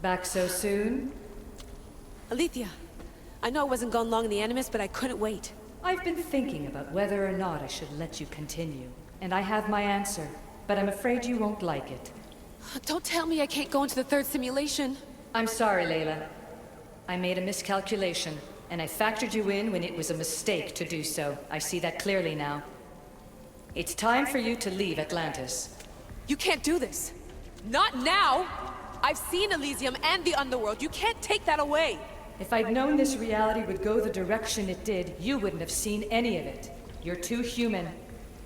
Back so soon? Alethea, I know I wasn't gone long in the Animus, but I couldn't wait. I've been thinking about whether or not I should let you continue, and I have my answer, but I'm afraid you won't like it. Don't tell me I can't go into the third simulation. I'm sorry, Layla. I made a miscalculation, and I factored you in when it was a mistake to do so. I see that clearly now. It's time for you to leave Atlantis. You can't do this. Not now! I've seen Elysium and the Underworld. You can't take that away! If I'd known this reality would go the direction it did, you wouldn't have seen any of it. You're too human.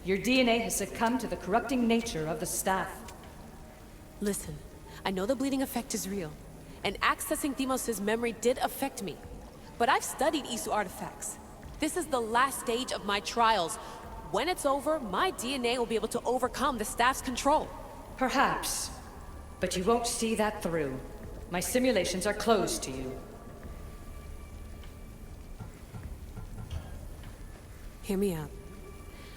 Your DNA has succumbed to the corrupting nature of the staff. Listen, I know the bleeding effect is real, and accessing Deimos' memory did affect me. But I've studied Isu artifacts. This is the last stage of my trials. When it's over, my DNA will be able to overcome the staff's control. Perhaps. But you won't see that through. My simulations are closed to you. Hear me out.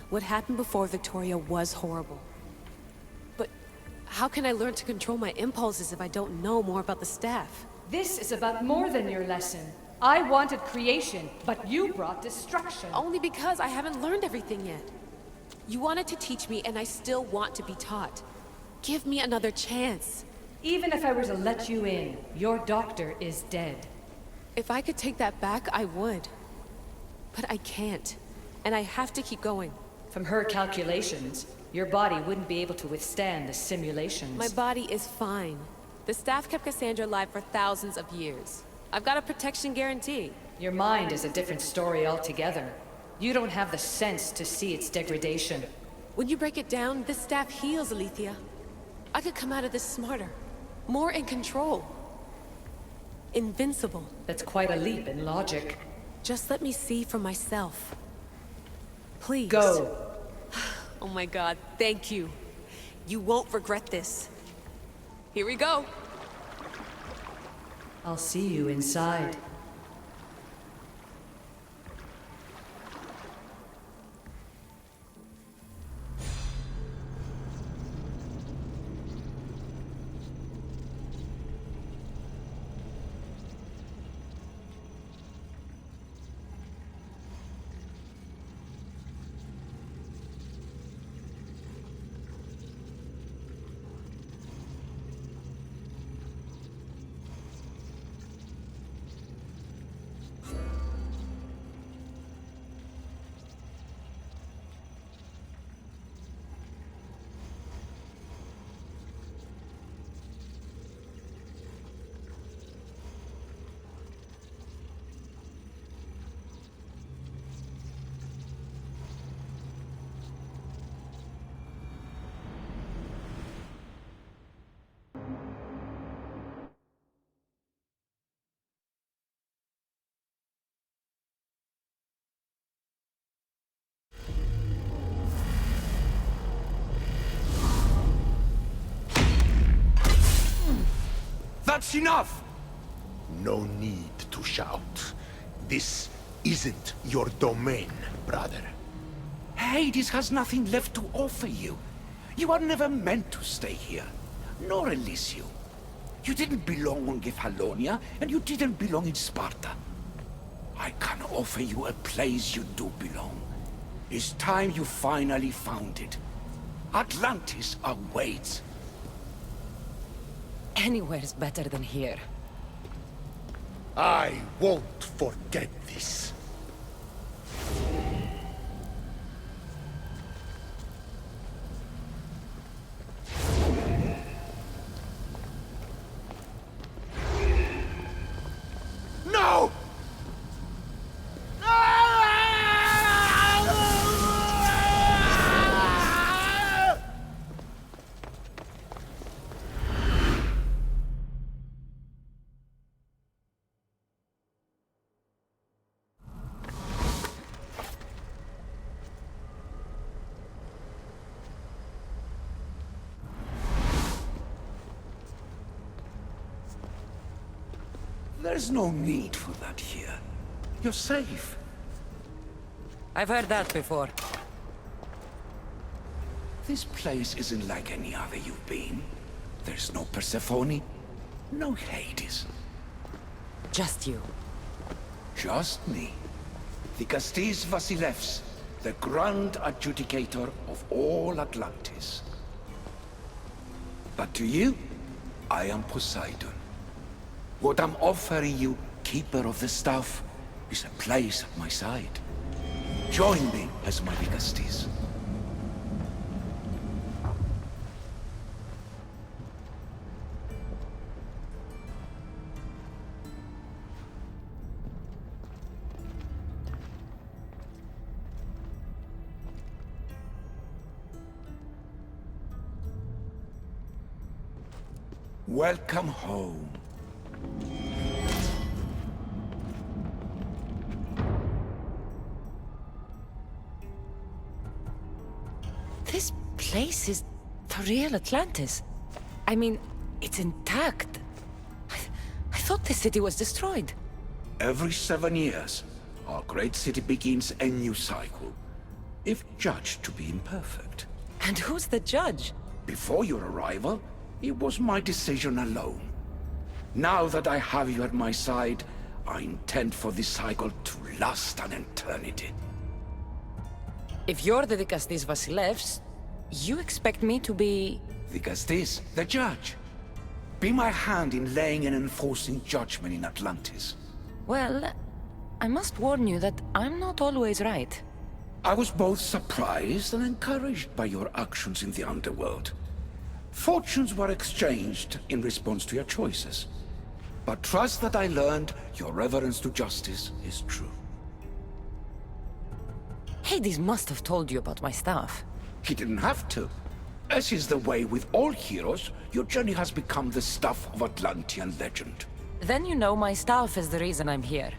What happened before Victoria was horrible. But how can I learn to control my impulses if I don't know more about the staff? This is about more than your lesson. I wanted creation, but you brought destruction. Only because I haven't learned everything yet. You wanted to teach me, and I still want to be taught. Give me another chance. Even if I were to let you in, your doctor is dead. If I could take that back, I would. But I can't. And I have to keep going. From her calculations, your body wouldn't be able to withstand the simulations. My body is fine. The staff kept Cassandra alive for thousands of years. I've got a protection guarantee. Your mind is a different story altogether. You don't have the sense to see its degradation. When you break it down, this staff heals, Alethea. I could come out of this smarter, more in control. Invincible. That's quite a leap in logic. Just let me see for myself. Please. Go. Oh my god, thank you. You won't regret this. Here we go. I'll see you inside. That's enough! No need to shout. This isn't your domain, brother. Hades has nothing left to offer you. You are never meant to stay here, nor Elysium. You didn't belong on Kefalonia, and you didn't belong in Sparta. I can offer you a place you do belong. It's time you finally found it. Atlantis awaits. Anywhere's better than here. I won't forget this. No! There's no need for that here. You're safe. I've heard that before. This place isn't like any other you've been. There's no Persephone, No Hades. Just you. Just me. Dikastis Vasilevs, the Grand Adjudicator of all Atlantis. But to you, I am Poseidon. What I'm offering you, Keeper of the Staff, is a place at my side. Join me as my Dikastis. Welcome home. This place is the real Atlantis. I mean, it's intact. I thought the city was destroyed. Every 7 years, our great city begins a new cycle, if judged to be imperfect. And who's the judge? Before your arrival, it was my decision alone. Now that I have you at my side, I intend for this cycle to last an eternity. If you're the Dikastis Vasilevs, you expect me to be... Dikastis, the judge. Be my hand in laying and enforcing judgment in Atlantis. Well, I must warn you that I'm not always right. I was both surprised and encouraged by your actions in the underworld. Fortunes were exchanged in response to your choices. But trust that I learned your reverence to justice is true. Hades must have told you about my staff. He didn't have to. As is the way with all heroes, your journey has become the stuff of Atlantean legend. Then you know my staff is the reason I'm here.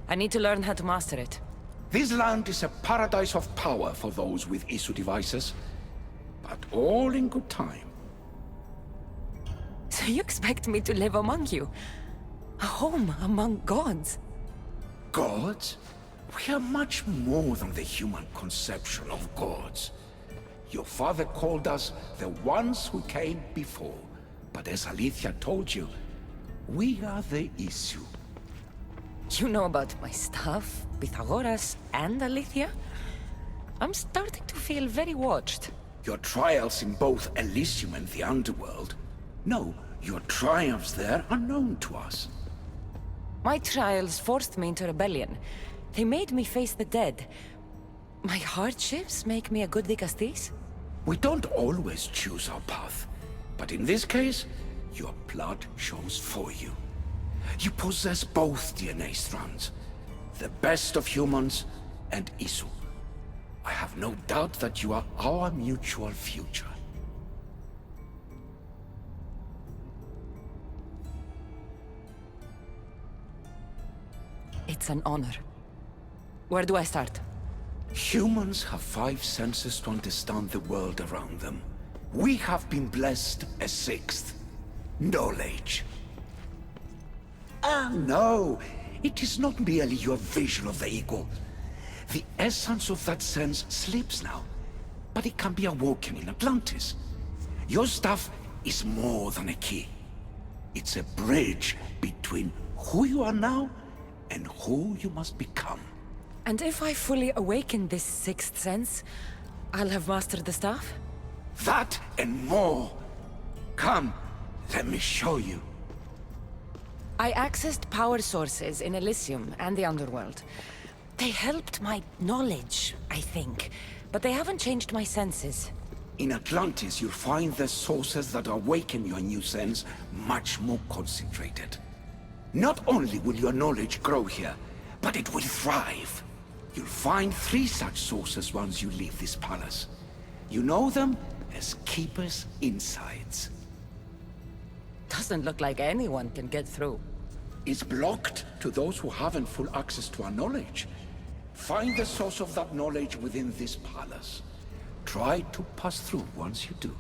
I need to learn how to master it. This land is a paradise of power for those with issue devices. But all in good time. So you expect me to live among you? A home among gods? Gods? We are much more than the human conception of gods. Your father called us the ones who came before. But as Alethea told you, we are the issue. You know about my staff, Pythagoras, and Alethea? I'm starting to feel very watched. Your trials in both Elysium and the Underworld? No, your triumphs there are known to us. My trials forced me into rebellion. They made me face the dead. My hardships make me a good Dikastis? We don't always choose our path. But in this case, your blood shows for you. You possess both DNA strands. The best of humans and Isu. I have no doubt that you are our mutual future. It's an honor. Where do I start? Humans have 5 senses to understand the world around them. We have been blessed a 6th. Knowledge. Ah, no. It is not merely your vision of the ego. The essence of that sense slips now. But it can be awoken in Atlantis. Your stuff is more than a key. It's a bridge between who you are now and who you must become. And if I fully awaken this 6th sense, I'll have mastered the staff? That and more. Come, let me show you. I accessed power sources in Elysium and the Underworld. They helped my knowledge, I think, but they haven't changed my senses. In Atlantis, you'll find the sources that awaken your new sense much more concentrated. Not only will your knowledge grow here, but it will thrive. You'll find 3 such sources once you leave this palace. You know them as Keeper's Insights. Doesn't look like anyone can get through. It's blocked to those who haven't full access to our knowledge. Find the source of that knowledge within this palace. Try to pass through once you do.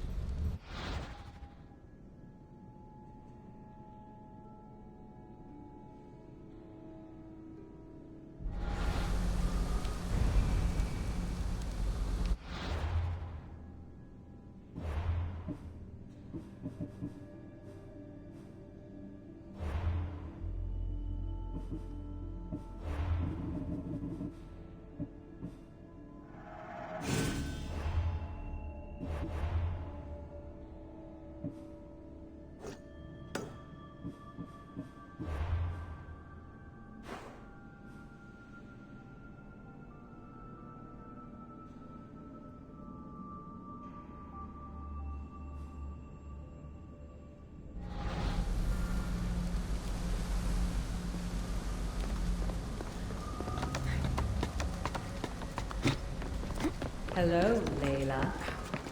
Hello, Layla.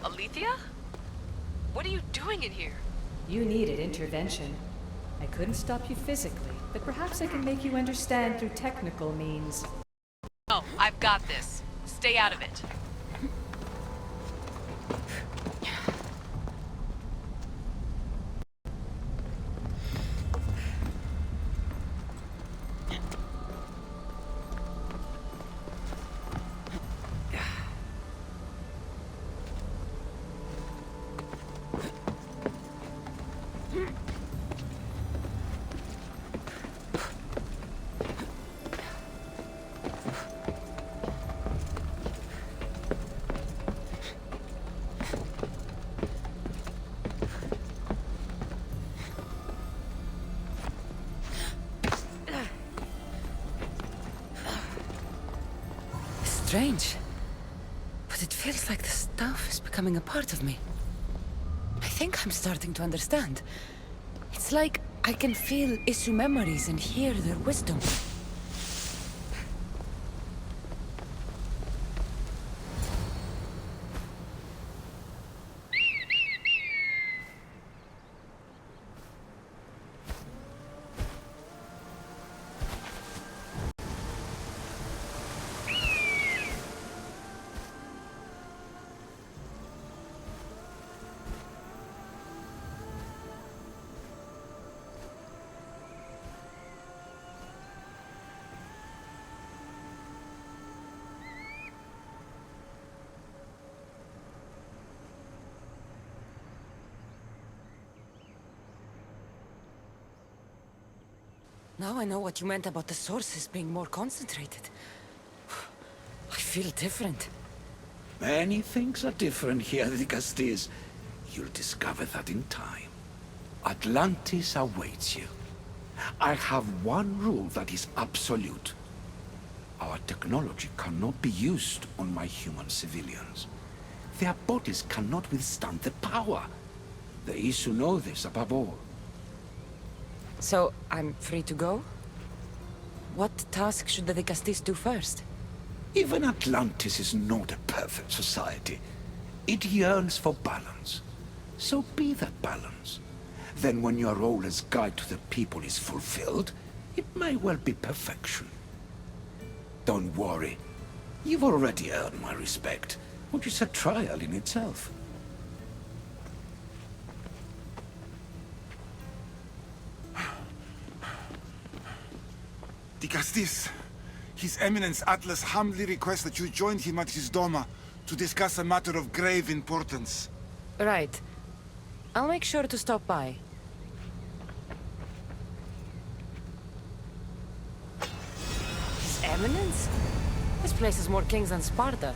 Alethea? What are you doing in here? You needed intervention. I couldn't stop you physically, but perhaps I can make you understand through technical means. No, I've got this. Stay out of it. Strange. But it feels like the stuff is becoming a part of me. I think I'm starting to understand. It's like I can feel Isu memories and hear their wisdom. Now I know what you meant about the sources being more concentrated. I feel different. Many things are different here, Dicastis. You'll discover that in time. Atlantis awaits you. I have one rule that is absolute. Our technology cannot be used on my human civilians. Their bodies cannot withstand the power. The Isu know this above all. So, I'm free to go? What task should the Dicastis do first? Even Atlantis is not a perfect society. It yearns for balance. So be that balance. Then when your role as guide to the people is fulfilled, it may well be perfection. Don't worry. You've already earned my respect, which is a trial in itself. Dicastis, His Eminence Atlas humbly requests that you join him at his Doma to discuss a matter of grave importance. Right. I'll make sure to stop by. His Eminence? This place has more kings than Sparta.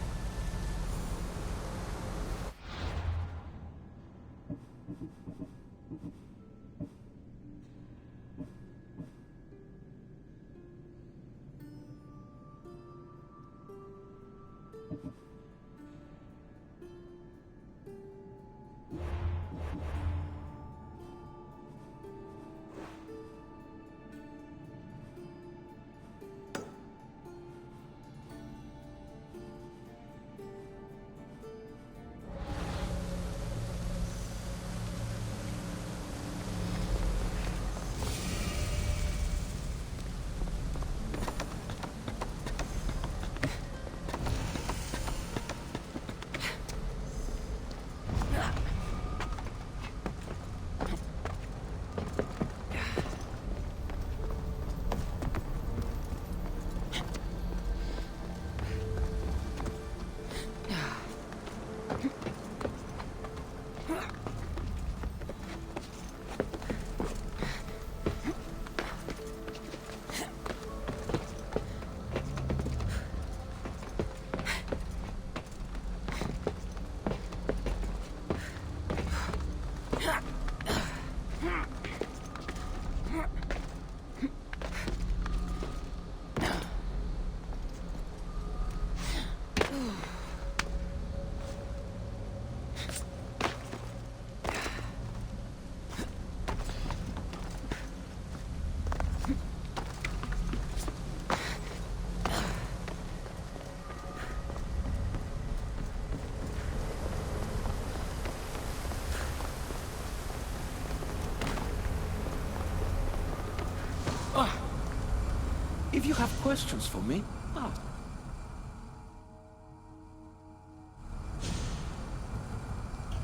If you have questions for me, ask.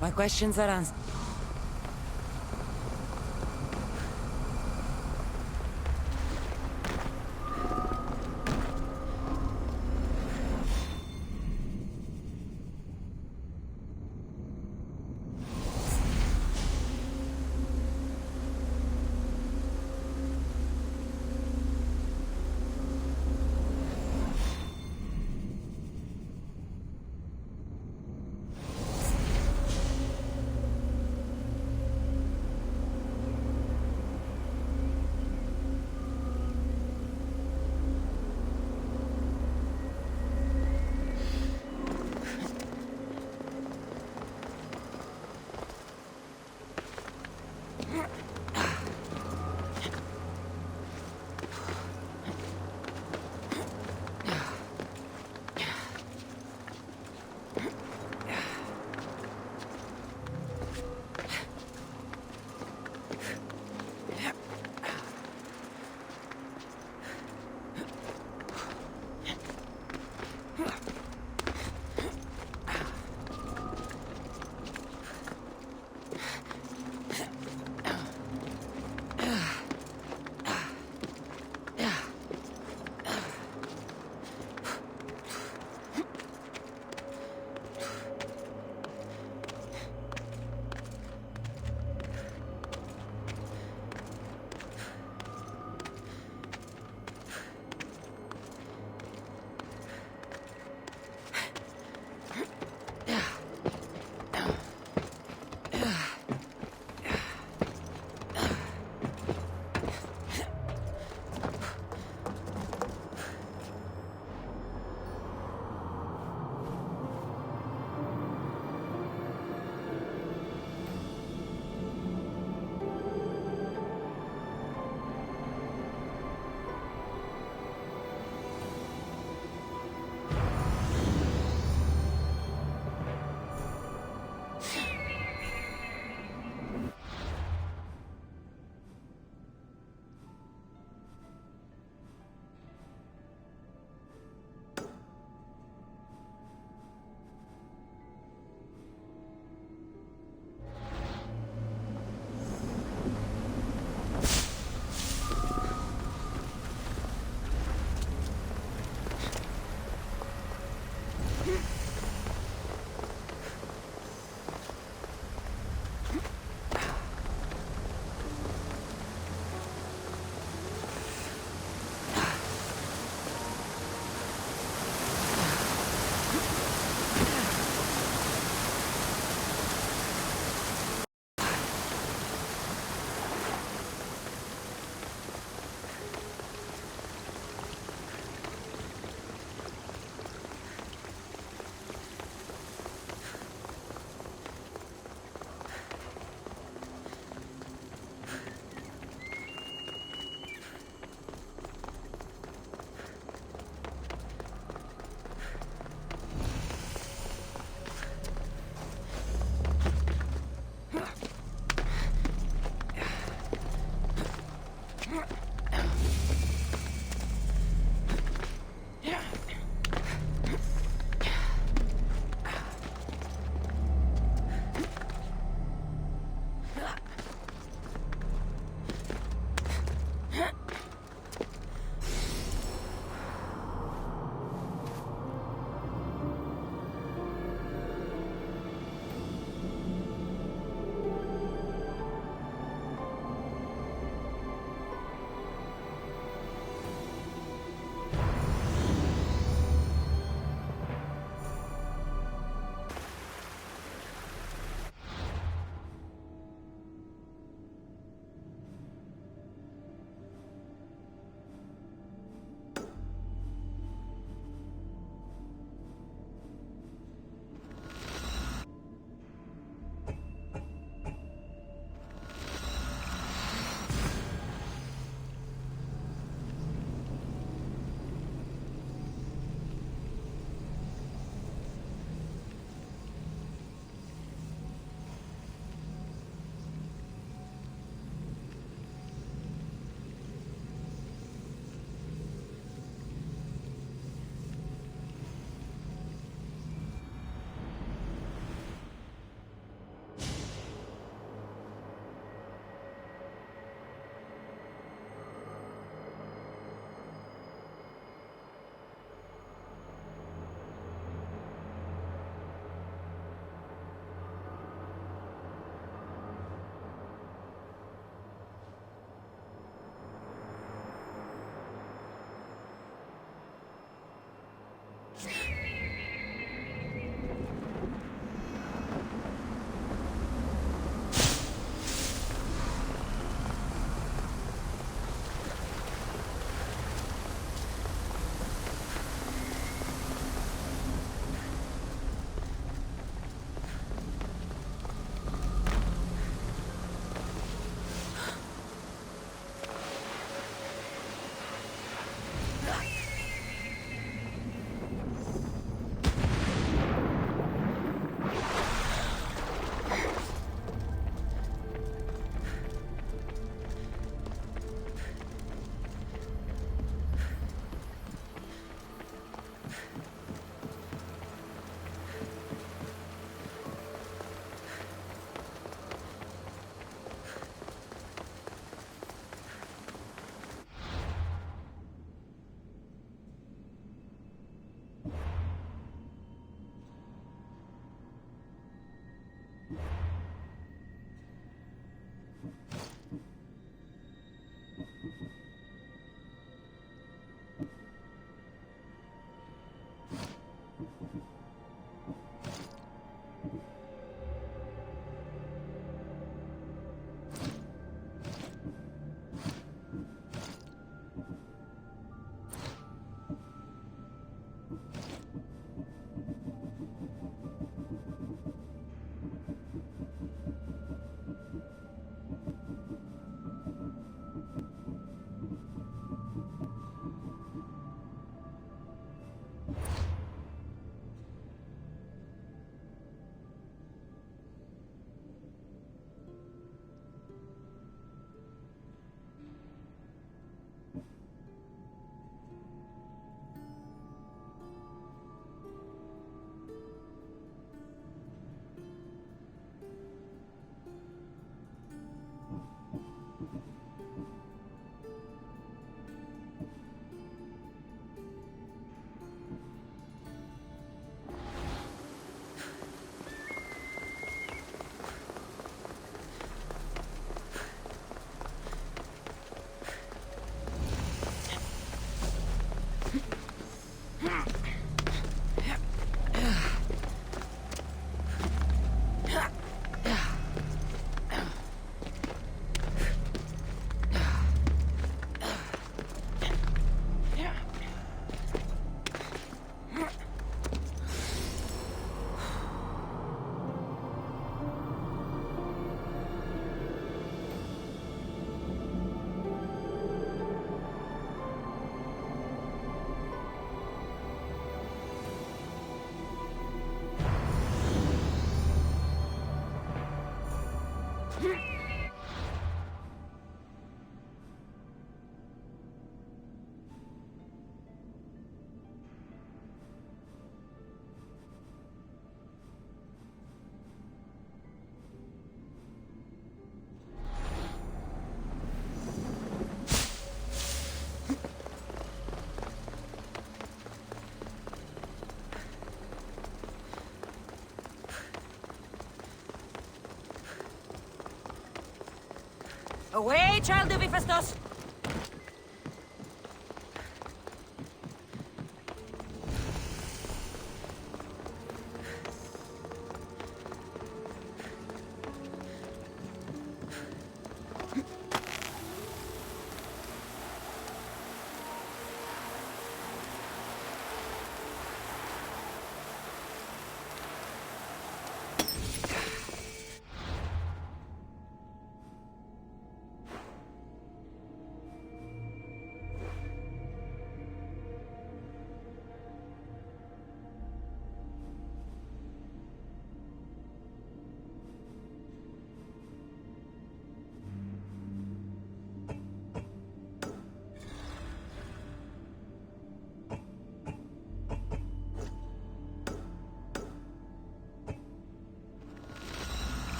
My questions are answered. Away, child of Hephaestus!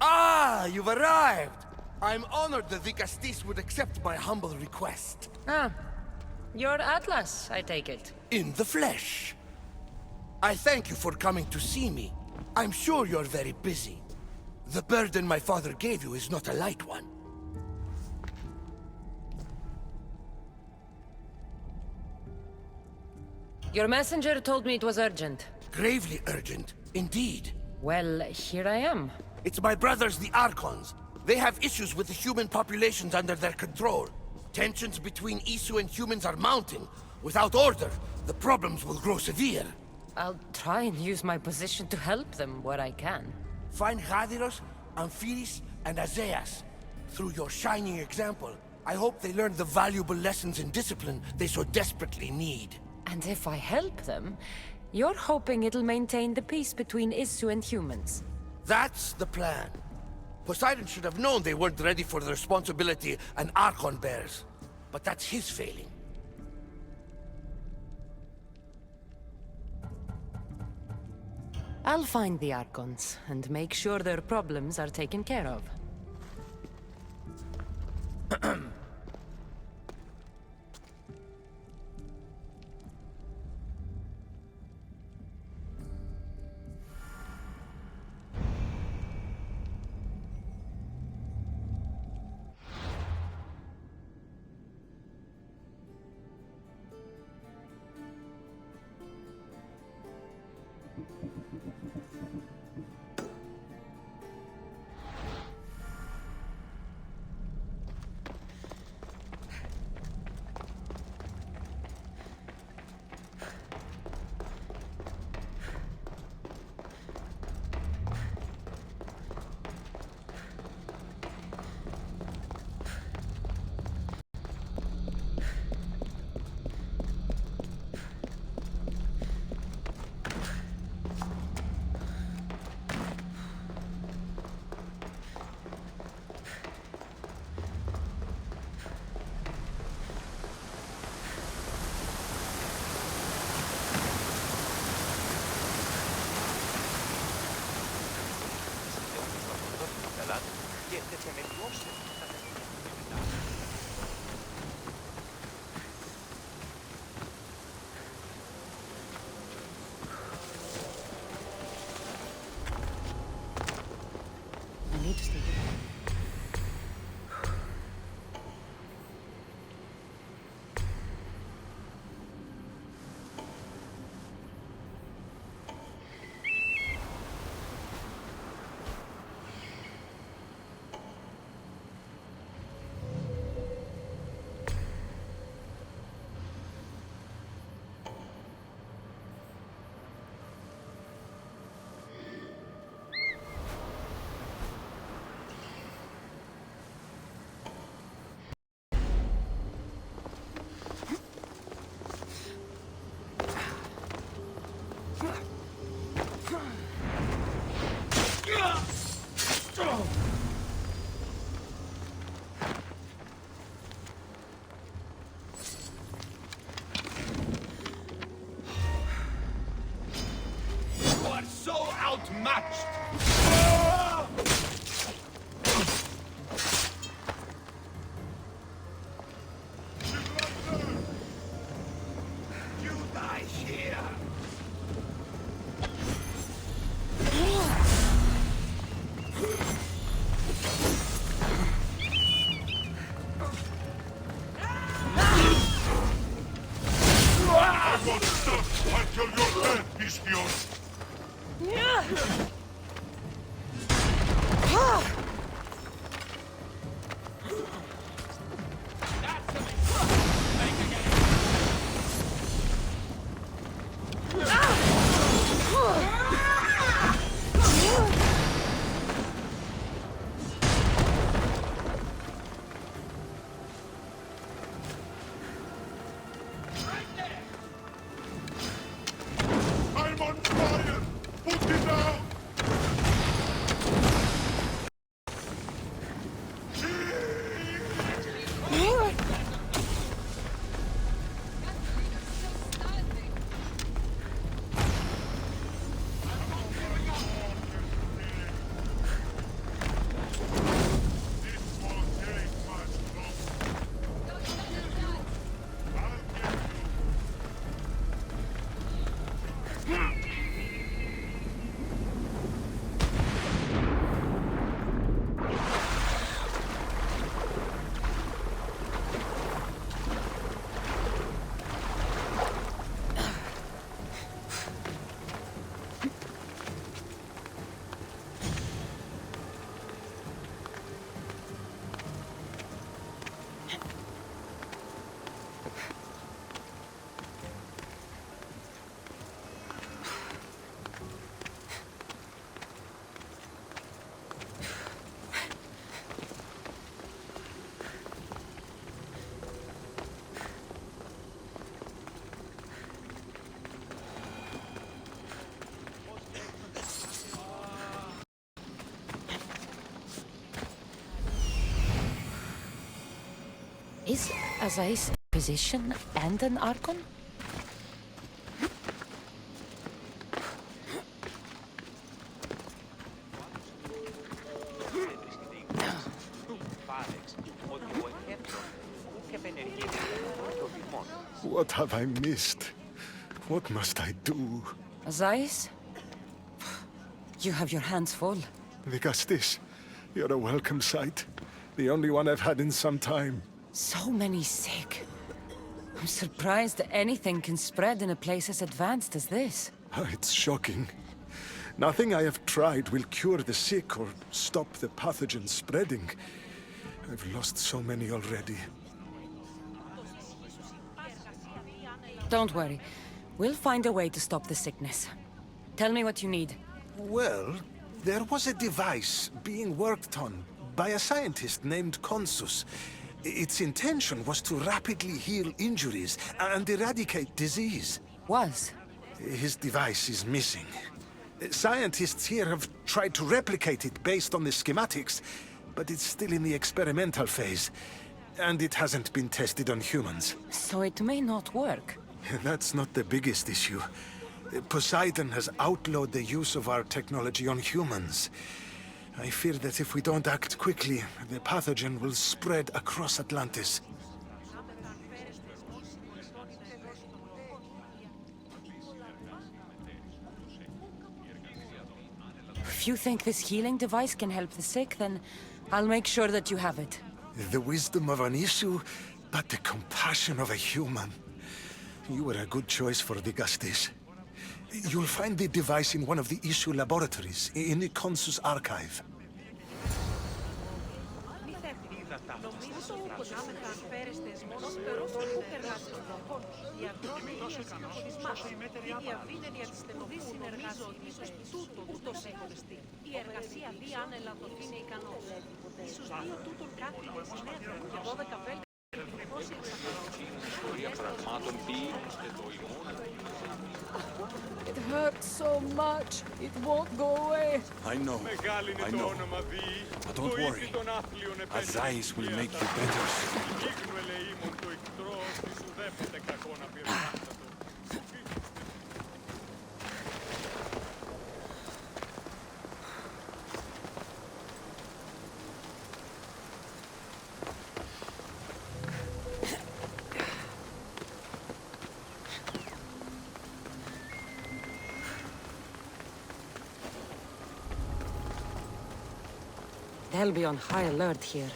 Ah, you've arrived! I'm honored that the Castis would accept my humble request. Ah, you're Atlas, I take it. In the flesh. I thank you for coming to see me. I'm sure you're very busy. The burden my father gave you is not a light one. Your messenger told me it was urgent. Gravely urgent, indeed. Well, here I am. It's my brothers, the Archons. They have issues with the human populations under their control. Tensions between Isu and humans are mounting. Without order, the problems will grow severe. I'll try and use my position to help them where I can. Find Gadiros, Amphiris, and Azeas. Through your shining example, I hope they learn the valuable lessons in discipline they so desperately need. And if I help them, you're hoping it'll maintain the peace between Isu and humans. That's the plan. Poseidon should have known they weren't ready for the responsibility an Archon bears. But that's his failing. I'll find the Archons and make sure their problems are taken care of. έχετε θεμελιώσει. I need to stay here. So outmatched! You die here! I won't stop until your head is yours. I'm on fire! Put it down! Is Azais a physician and an Archon? What have I missed? What must I do? Azais? You have your hands full. Vigastis, you're a welcome sight. The only one I've had in some time. So many sick. I'm surprised that anything can spread in a place as advanced as this. It's shocking. Nothing I have tried will cure the sick or stop the pathogen spreading. I've lost so many already. Don't worry. We'll find a way to stop the sickness. Tell me what you need. Well, there was a device being worked on by a scientist named Consus. Its intention was to rapidly heal injuries and eradicate disease. Was? His device is missing. Scientists here have tried to replicate it based on the schematics, but it's still in the experimental phase. And it hasn't been tested on humans. So it may not work. That's not the biggest issue. Poseidon has outlawed the use of our technology on humans. I fear that if we don't act quickly, the pathogen will spread across Atlantis. If you think this healing device can help the sick, then I'll make sure that you have it. The wisdom of an issue, but the compassion of a human. You were a good choice for the Gustis. You'll find the device in one of the issue laboratories, in the Consus archive. It hurts so much. It won't go away. I know. But don't worry. Azais will make you better. They'll be on high alert here.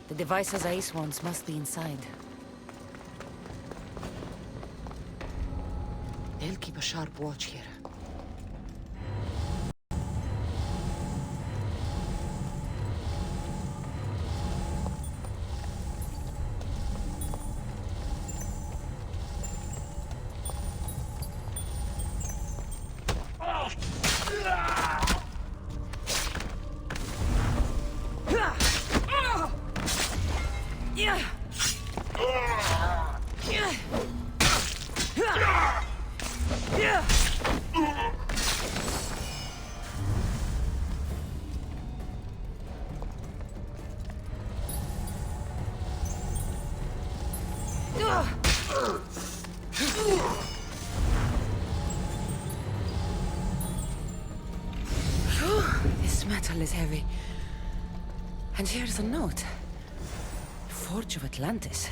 The devices Ace wants must be inside. They'll keep a sharp watch here. This metal is heavy. And here's a note. Forge of Atlantis.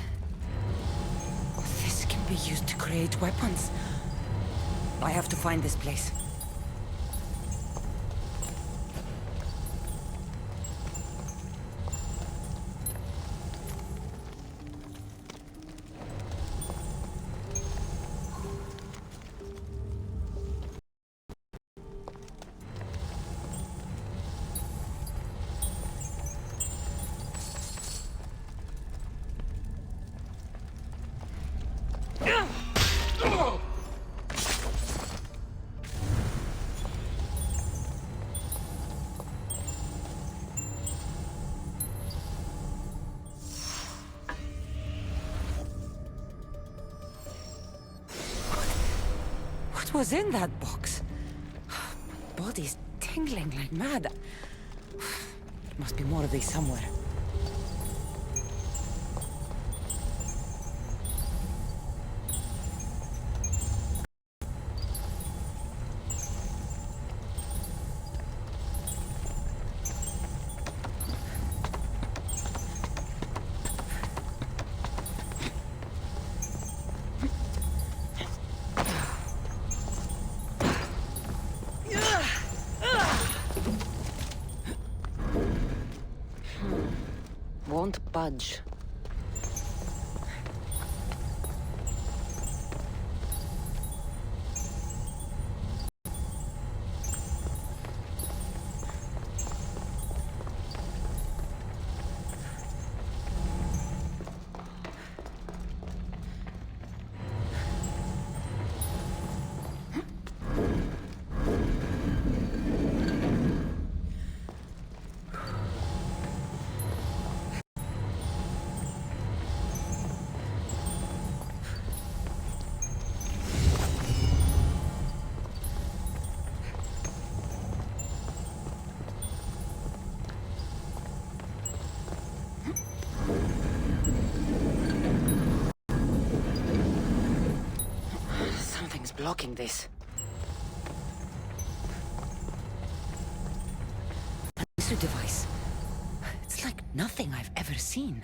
This can be used to create weapons. I have to find this place. What was in that box? My body's tingling like mad. There must be more of these somewhere. Won't budge. Something's blocking this. The laser device. It's like nothing I've ever seen.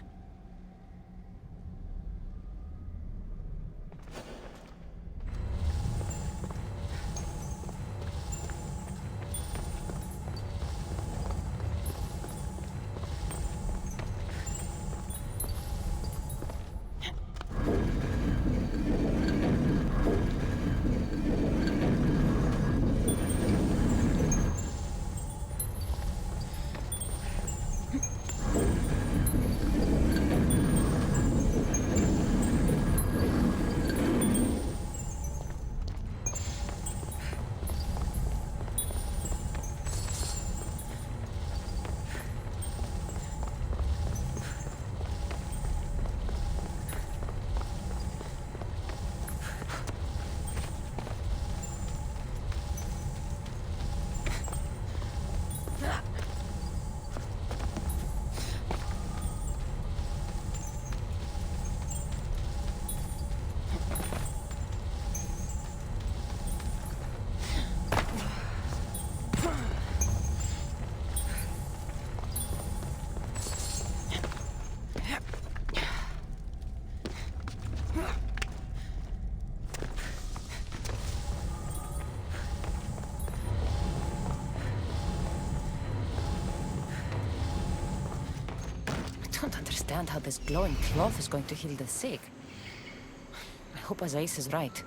understand how this glowing cloth is going to heal the sick. I hope Azais is right.